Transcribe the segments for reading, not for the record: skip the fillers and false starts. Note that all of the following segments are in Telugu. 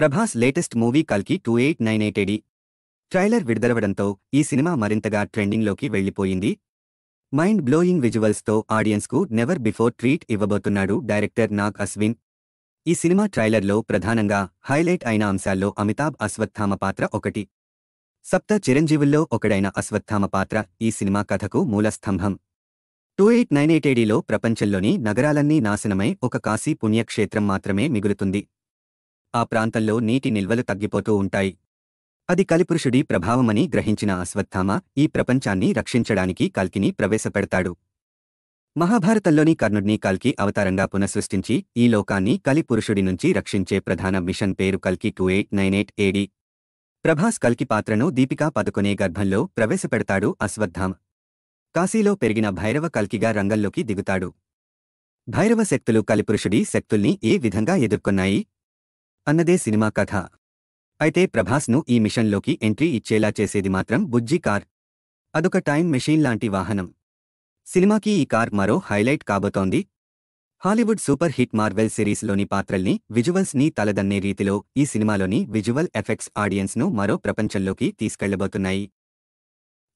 ప్రభాస్ లేటెస్ట్ మూవీ కల్కి 2898 ట్రైలర్ విడుదలవడంతో ఈ సినిమా మరింతగా ట్రెండింగ్లోకి వెళ్లిపోయింది. మైండ్ బ్లోయింగ్ విజువల్స్తో ఆడియన్స్కు నెవర్ బిఫోర్ ట్రీట్ ఇవ్వబోతున్నాడు డైరెక్టర్ నాగ్ అశ్విన్. ఈ సినిమా ట్రైలర్లో ప్రధానంగా హైలైట్ అయిన అంశాల్లో అమితాబ్ అశ్వత్థామ పాత్ర ఒకటి. సప్త చిరంజీవుల్లో ఒకడైన అశ్వత్థామ పాత్ర ఈ సినిమా కథకు మూలస్తంభం. 2898లో ప్రపంచంలోని నగరాలన్నీ నాశనమై ఒక కాశీ పుణ్యక్షేత్రం మాత్రమే మిగులుతుంది. ఆ ప్రాంతంలో నీటి నిల్వలు తగ్గిపోతూ ఉంటాయి. అది కలిపురుషుడి ప్రభావమని గ్రహించిన అశ్వత్థామ ఈ ప్రపంచాన్ని రక్షించడానికి కల్కిని ప్రవేశపెడతాడు. మహాభారతంలోని కర్ణుడిని కల్కి అవతారంగా పునఃసృష్టించి ఈ లోకాన్ని కలిపురుషుడి నుంచి రక్షించే ప్రధాన మిషన్ పేరు కల్కి 2898 AD. ప్రభాస్ కల్కి పాత్రను దీపికా పదుకొనే గర్భంలో ప్రవేశపెడతాడు అశ్వత్థామ. కాశీలో పెరిగిన భైరవ కల్కిగా రంగంలోకి దిగుతాడు. భైరవ శక్తులు కలిపురుషుడి శక్తుల్ని ఏ విధంగా ఎదుర్కొన్నాయి అన్నదే సినిమా కథ. అయితే ప్రభాస్ను ఈ మిషన్లోకి ఎంట్రీ ఇచ్చేలా చేసేది మాత్రం బుజ్జి కార్. అదొక టైం మెషీన్ లాంటి వాహనం. సినిమాకి ఈ కార్ మరో హైలైట్ కాబోతోంది. హాలీవుడ్ సూపర్ హిట్ మార్వెల్ సిరీస్లోని పాత్రల్ని విజువల్స్ని తలదన్నే రీతిలో ఈ సినిమాలోని విజువల్ ఎఫెక్ట్స్ ఆడియన్స్ను మరో ప్రపంచంలోకి తీసుకెళ్లబోతున్నాయి.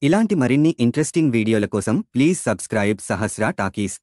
ఇలాంటి మరిన్ని ఇంట్రెస్టింగ్ వీడియోల కోసం ప్లీజ్ సబ్స్క్రైబ్ సహస్రా టాకీస్.